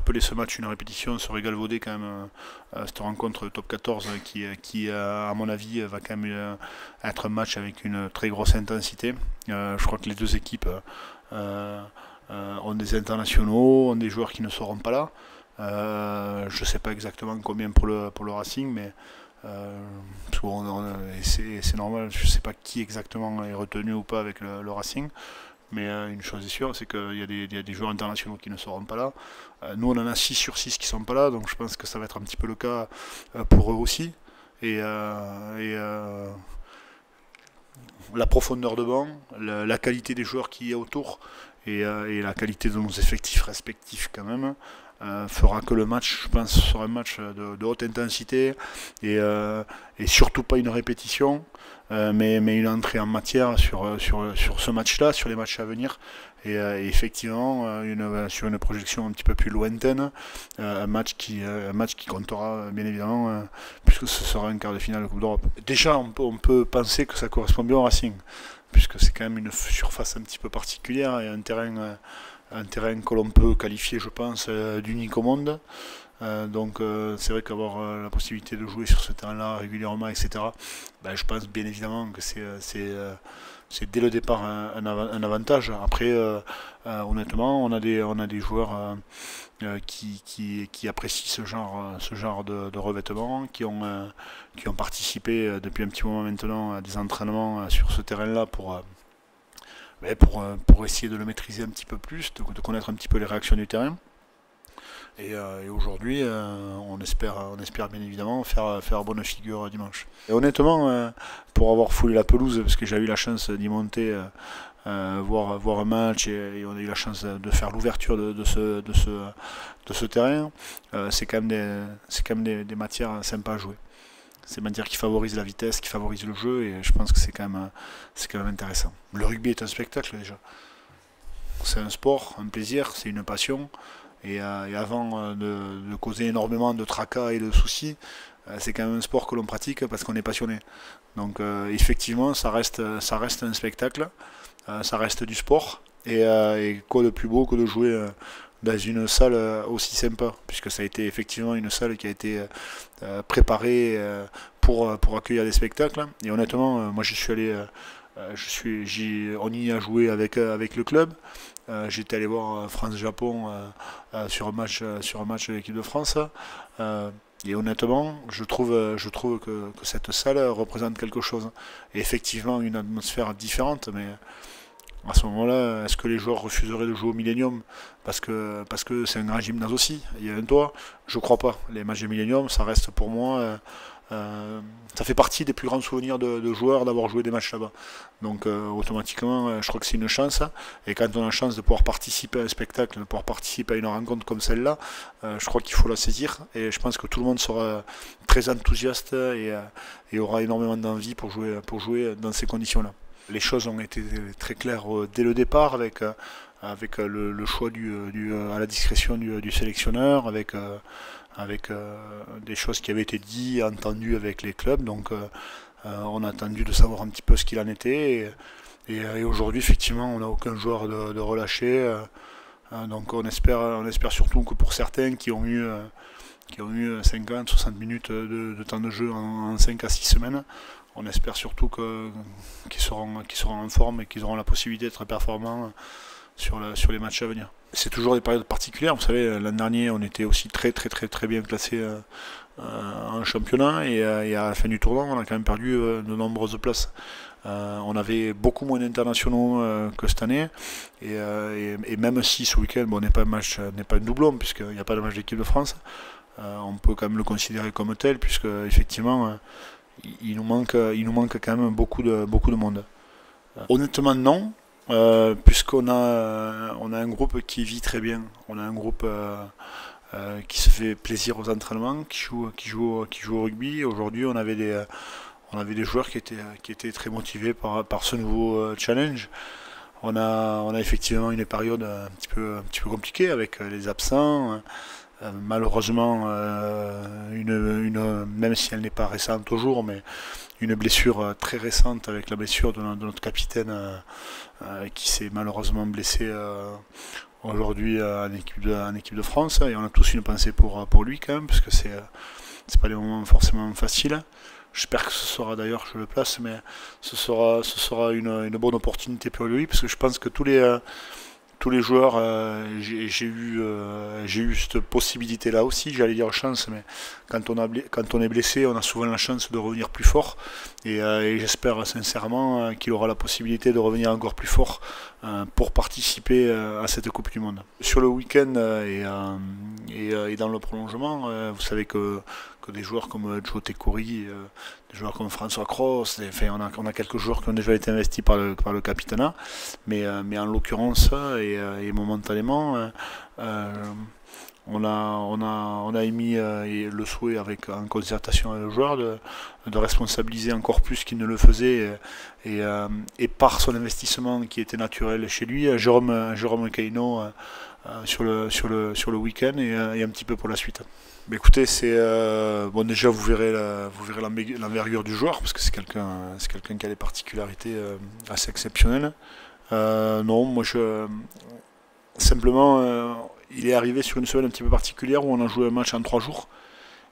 appeler ce match une répétition serait galvaudé quand même. Cette rencontre de top 14 qui, à mon avis, va quand même être un match avec une très grosse intensité. Je crois que les deux équipes ont des internationaux, ont des joueurs qui ne seront pas là. Je ne sais pas exactement combien pour le Racing, mais c'est normal, je ne sais pas qui exactement est retenu ou pas avec le Racing. Mais une chose est sûre, c'est qu'il y a des joueurs internationaux qui ne seront pas là. Nous, on en a 6 sur 6 qui ne sont pas là, donc je pense que ça va être un petit peu le cas pour eux aussi. Et, la profondeur de banc, la qualité des joueurs qui y a autour et la qualité de nos effectifs respectifs quand même, fera que le match, je pense, sera un match de haute intensité et surtout pas une répétition, mais une entrée en matière sur ce match-là, sur les matchs à venir. Et effectivement, sur une projection un petit peu plus lointaine, un match qui comptera bien évidemment, puisque ce sera un quart de finale de Coupe d'Europe. Déjà, on peut penser que ça correspond bien au Racing, puisque c'est quand même une surface un petit peu particulière et un terrain que l'on peut qualifier, je pense, d'unique au monde. Donc c'est vrai qu'avoir la possibilité de jouer sur ce terrain-là régulièrement, etc., ben, je pense bien évidemment que c'est dès le départ un avantage. Après, honnêtement, on a des joueurs qui apprécient ce genre de revêtement, qui ont participé depuis un petit moment maintenant à des entraînements sur ce terrain-là pour essayer de le maîtriser un petit peu plus, de connaître un petit peu les réactions du terrain. Et aujourd'hui, on espère bien évidemment faire bonne figure dimanche. Et honnêtement, pour avoir foulé la pelouse, parce que j'ai eu la chance d'y monter, voir un match, et on a eu la chance de faire l'ouverture de ce terrain, c'est quand même des matières sympas à jouer. C'est une matière qui favorise la vitesse, qui favorise le jeu, et je pense que c'est quand même intéressant. Le rugby est un spectacle déjà. C'est un sport, un plaisir, c'est une passion. Et avant de causer énormément de tracas et de soucis, c'est quand même un sport que l'on pratique parce qu'on est passionné. Donc effectivement, ça reste un spectacle, ça reste du sport. Et quoi de plus beau que de jouer dans une salle aussi sympa, puisque ça a été effectivement une salle qui a été préparée pour accueillir des spectacles. Et honnêtement, moi je suis allé, on y a joué avec le club. J'étais allé voir France-Japon sur un match de l'équipe de France. Et honnêtement, je trouve que cette salle représente quelque chose. Et effectivement, une atmosphère différente, mais à ce moment-là, est-ce que les joueurs refuseraient de jouer au Millennium parce que c'est un grand gymnase aussi, il y a un toit? Je crois pas. Les matchs de Millennium, ça reste pour moi, ça fait partie des plus grands souvenirs de joueurs d'avoir joué des matchs là-bas. Donc automatiquement, je crois que c'est une chance. Et quand on a la chance de pouvoir participer à un spectacle, de pouvoir participer à une rencontre comme celle-là, je crois qu'il faut la saisir. Et je pense que tout le monde sera très enthousiaste et aura énormément d'envie pour jouer dans ces conditions-là. Les choses ont été très claires dès le départ avec le choix à la discrétion du sélectionneur, avec des choses qui avaient été dites, entendues avec les clubs. Donc on a attendu de savoir un petit peu ce qu'il en était. Et aujourd'hui, effectivement, on n'a aucun joueur de relâché. Donc on espère surtout que pour certains qui ont eu 50, 60 minutes de temps de jeu en 5 à 6 semaines, on espère surtout qu'ils seront en forme et qu'ils auront la possibilité d'être performants sur les matchs à venir. C'est toujours des périodes particulières. Vous savez, l'an dernier, on était aussi très bien classé en championnat et à la fin du tournoi, on a quand même perdu de nombreuses places. On avait beaucoup moins d'internationaux que cette année et même si ce week-end, bon, n'est pas un doublon puisqu'il n'y a pas de match d'équipe de France, on peut quand même le considérer comme tel puisque effectivement il nous manque quand même beaucoup de monde. Honnêtement non, puisqu'on a un groupe qui vit très bien. On a un groupe qui se fait plaisir aux entraînements, qui joue au rugby. Aujourd'hui, on avait des joueurs qui étaient très motivés par ce nouveau challenge. On a effectivement une période un petit peu compliquée avec les absents. Malheureusement, même si elle n'est pas récente toujours, mais une blessure très récente avec la blessure de notre capitaine qui s'est malheureusement blessé aujourd'hui en équipe de France, et on a tous une pensée pour lui quand même, parce que c'est pas des moments forcément faciles. J'espère que ce sera, d'ailleurs, je le place, mais ce sera une bonne opportunité pour lui, parce que je pense que tous les joueurs, j'ai eu cette possibilité-là aussi, j'allais dire chance, mais quand on est blessé, on a souvent la chance de revenir plus fort, et j'espère sincèrement qu'il aura la possibilité de revenir encore plus fort pour participer à cette Coupe du Monde. Sur le week-end et dans le prolongement, vous savez que des joueurs comme Joe Tekori, des joueurs comme François Cross, enfin, on a quelques joueurs qui ont déjà été investis par le capitana, mais en l'occurrence et momentanément, on a émis le souhait en concertation avec le joueur de responsabiliser encore plus qu'il ne le faisait et par son investissement qui était naturel chez lui, Jérôme Caino sur le week-end et un petit peu pour la suite. Mais écoutez, bon, déjà vous verrez l'envergure du joueur parce que c'est quelqu'un qui a des particularités assez exceptionnelles. Non, moi simplement il est arrivé sur une semaine un petit peu particulière où on a joué un match en 3 jours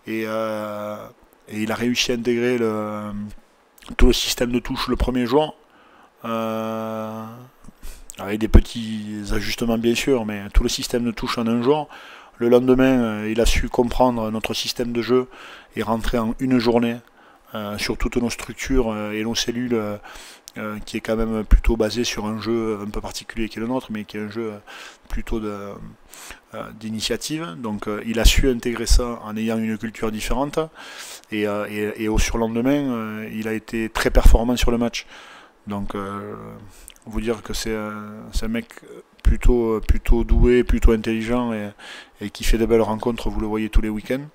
et il a réussi à intégrer tout le système de touche le premier jour. Avec des petits ajustements bien sûr, mais tout le système de touche en un jour. Le lendemain, il a su comprendre notre système de jeu et rentrer en une journée sur toutes nos structures et nos cellules, qui est quand même plutôt basé sur un jeu un peu particulier qui est le nôtre, mais qui est un jeu plutôt d'initiative. Donc il a su intégrer ça en ayant une culture différente et au surlendemain, il a été très performant sur le match. Donc vous dire que c'est un mec plutôt doué, plutôt intelligent et qui fait de belles rencontres, vous le voyez tous les week-ends.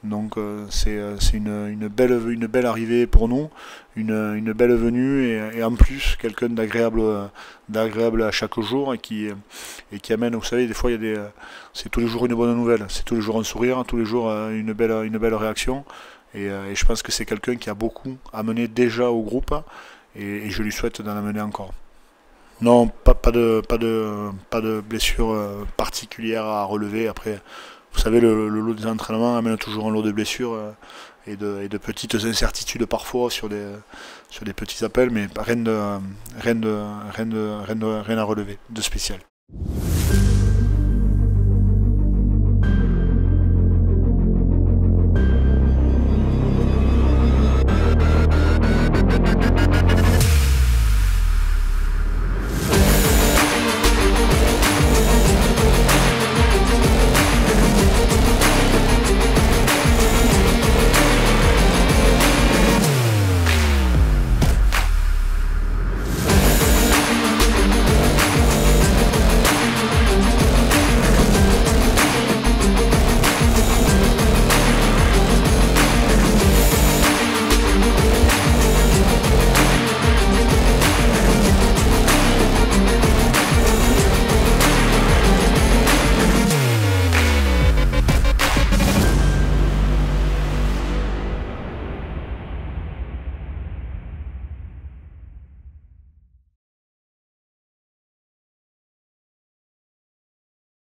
Donc c'est une belle arrivée pour nous, une belle venue et en plus quelqu'un d'agréable à chaque jour et qui amène, vous savez, des fois c'est tous les jours une bonne nouvelle, c'est tous les jours un sourire, tous les jours une belle réaction et je pense que c'est quelqu'un qui a beaucoup amené déjà au groupe et je lui souhaite d'en amener encore. Non, pas de blessure particulière à relever. Après, vous savez, le lot des entraînements amène toujours un lot de blessures et de petites incertitudes parfois sur des petits appels, mais rien à relever de spécial.